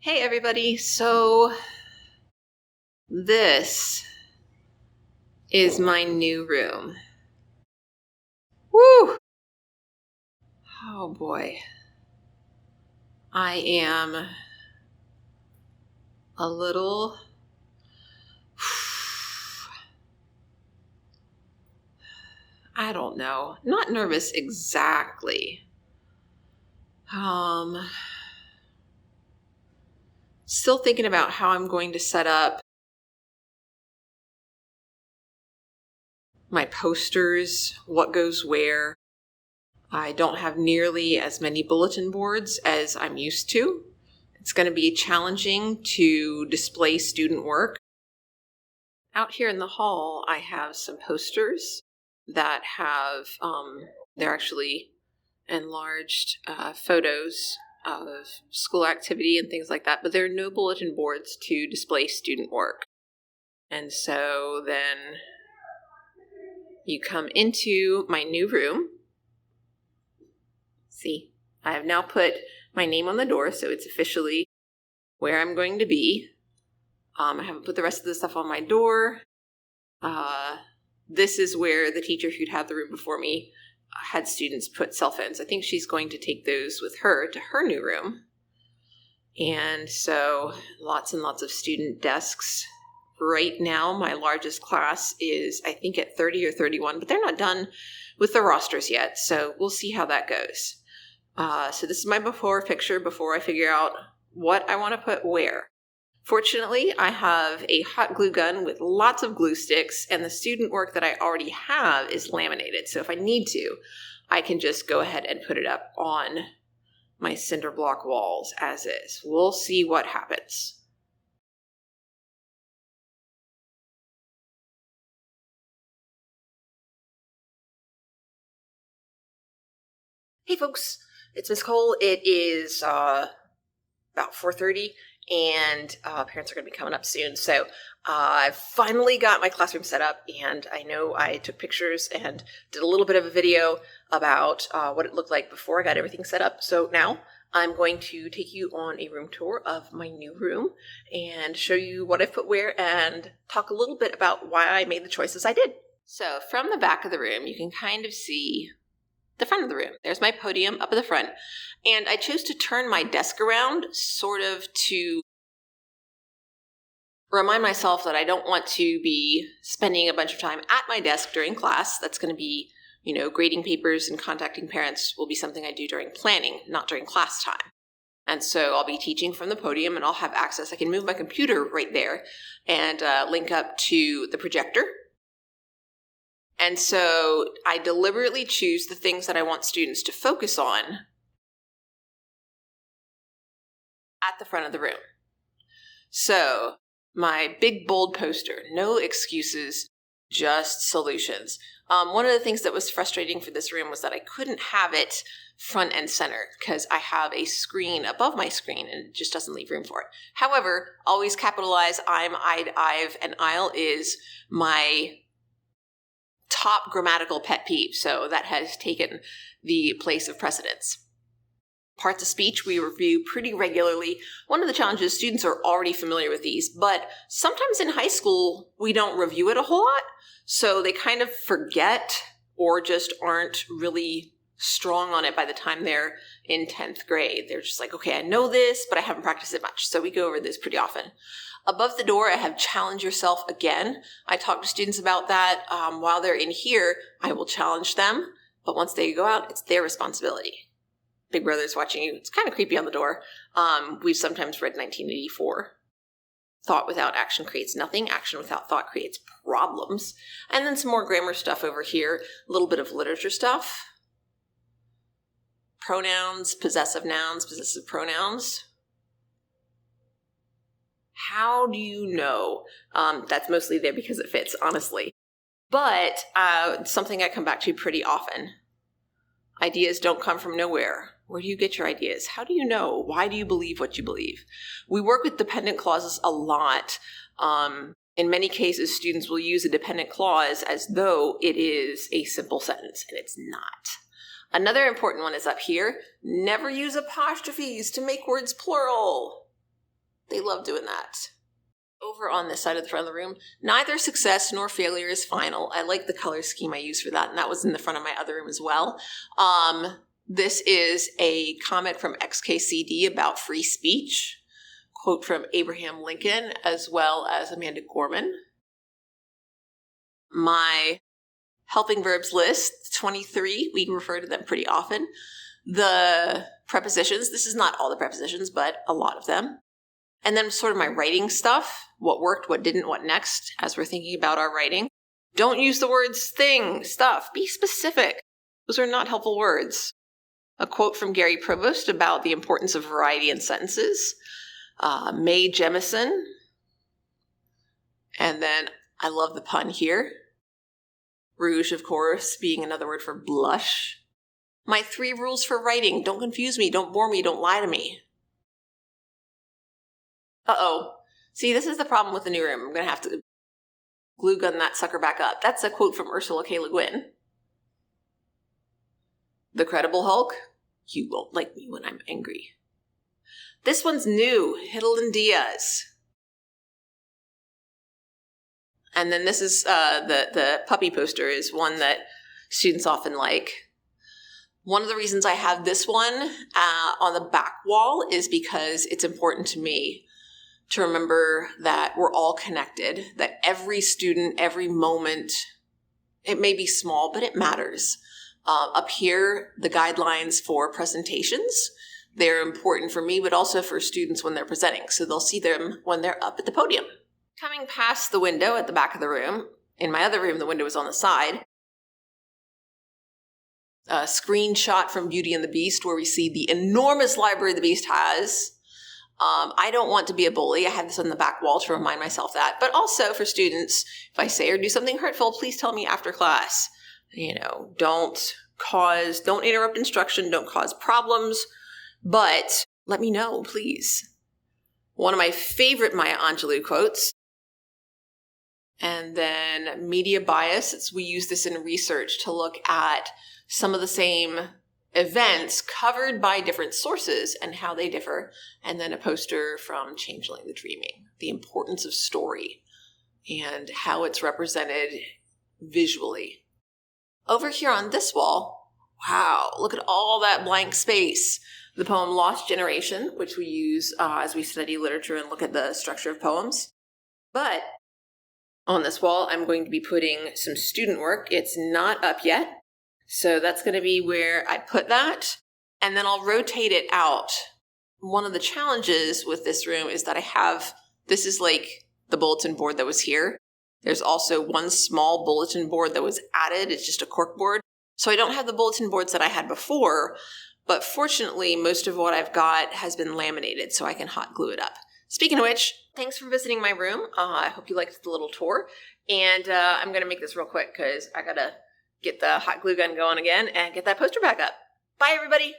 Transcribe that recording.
Hey everybody, so this is my new room. Woo! Oh boy. I am a little... I don't know. Not nervous exactly. Still thinking about how I'm going to set up my posters, what goes where. I don't have nearly as many bulletin boards as I'm used to. It's going to be challenging to display student work. Out here in the hall, I have some posters that have, they're actually enlarged photos of school activity and things like that, but there are no bulletin boards to display student work. And so then you come into my new room. See, I have now put my name on the door, so it's officially where I'm going to be. I haven't put the rest of the stuff on my door. This is where the teacher who'd had the room before me had students put cell phones. I think she's going to take those with her to her new room. And so lots and lots of student desks. Right now, my largest class is, I think, at 30 or 31, but they're not done with the rosters yet, so we'll see how that goes. So this is my before picture before I figure out what I want to put where. Fortunately, I have a hot glue gun with lots of glue sticks, and the student work that I already have is laminated. So if I need to, I can just go ahead and put it up on my cinder block walls as is. We'll see what happens. Hey folks, it's Miss Cole. It is about 4:30. And parents are going to be coming up soon. So I finally got my classroom set up, and I know I took pictures and did a little bit of a video about what it looked like before I got everything set up. So now I'm going to take you on a room tour of my new room and show you what I've put where and talk a little bit about why I made the choices I did. So from the back of the room, you can kind of see the front of the room. There's my podium up at the front. And I chose to turn my desk around sort of to remind myself that I don't want to be spending a bunch of time at my desk during class. That's going to be, grading papers and contacting parents will be something I do during planning, not during class time. And so I'll be teaching from the podium and I'll have access. I can move my computer right there and link up to the projector. And so I deliberately choose the things that I want students to focus on at the front of the room. So my big bold poster, no excuses, just solutions. One of the things that was frustrating for this room was that I couldn't have it front and center because I have a screen above my screen and it just doesn't leave room for it. However, always capitalize I'm, I'd, I've, and I'll is my top grammatical pet peeve, so that has taken the place of precedence. Parts of speech we review pretty regularly. One of the challenges, students are already familiar with these, but sometimes in high school we don't review it a whole lot, so they kind of forget or just aren't really strong on it by the time they're in 10th grade. They're just like, okay, I know this, but I haven't practiced it much, so we go over this pretty often. Above the door, I have challenge yourself again. I talk to students about that. While they're in here, I will challenge them. But once they go out, it's their responsibility. Big Brother's watching you. It's kind of creepy on the door. We've sometimes read 1984. Thought without action creates nothing. Action without thought creates problems. And then some more grammar stuff over here. A little bit of literature stuff. Pronouns, possessive nouns, possessive pronouns. How do you know? That's mostly there because it fits, honestly. But something I come back to pretty often. Ideas don't come from nowhere. Where do you get your ideas? How do you know? Why do you believe what you believe? We work with dependent clauses a lot. In many cases, students will use a dependent clause as though it is a simple sentence, and it's not. Another important one is up here. Never use apostrophes to make words plural. They love doing that. Over on this side of the front of the room, neither success nor failure is final. I like the color scheme I use for that, and that was in the front of my other room as well. This is a comment from XKCD about free speech, quote from Abraham Lincoln, as well as Amanda Gorman. My helping verbs list, 23, we refer to them pretty often. The prepositions, this is not all the prepositions, but a lot of them. And then sort of my writing stuff, what worked, what didn't, what next, as we're thinking about our writing. Don't use the words thing, stuff, be specific. Those are not helpful words. A quote from Gary Provost about the importance of variety in sentences. Mae Jemison. And then I love the pun here. Rouge, of course, being another word for blush. My 3 rules for writing. Don't confuse me, don't bore me, don't lie to me. Uh-oh. See, this is the problem with the new room. I'm going to have to glue gun that sucker back up. That's a quote from Ursula K. Le Guin. The Credible Hulk. You won't like me when I'm angry. This one's new. Hiddle and Diaz. And then this is the puppy poster is one that students often like. One of the reasons I have this one on the back wall is because it's important to me to remember that we're all connected, that every student, every moment, it may be small, but it matters. Up here, the guidelines for presentations, they're important for me, but also for students when they're presenting. So they'll see them when they're up at the podium. Coming past the window at the back of the room, in my other room, the window was on the side. A screenshot from Beauty and the Beast where we see the enormous library the Beast has. I don't want to be a bully. I have this on the back wall to remind myself that. But also for students, if I say or do something hurtful, please tell me after class. Don't interrupt instruction, don't cause problems, but let me know, please. One of my favorite Maya Angelou quotes. And then media bias. We use this in research to look at some of the same events covered by different sources and how they differ. And then a poster from Changeling the Dreaming, the importance of story and how it's represented visually. Over here on this wall, wow, look at all that blank space. The poem Lost Generation, which we use as we study literature and look at the structure of poems. But on this wall, I'm going to be putting some student work. It's not up yet. So that's going to be where I put that, and then I'll rotate it out. One of the challenges with this room is that this is like the bulletin board that was here. There's also one small bulletin board that was added. It's just a cork board. So I don't have the bulletin boards that I had before, but fortunately, most of what I've got has been laminated, so I can hot glue it up. Speaking of which, thanks for visiting my room. I hope you liked the little tour, and I'm going to make this real quick because I got to get the hot glue gun going again and get that poster back up. Bye, everybody.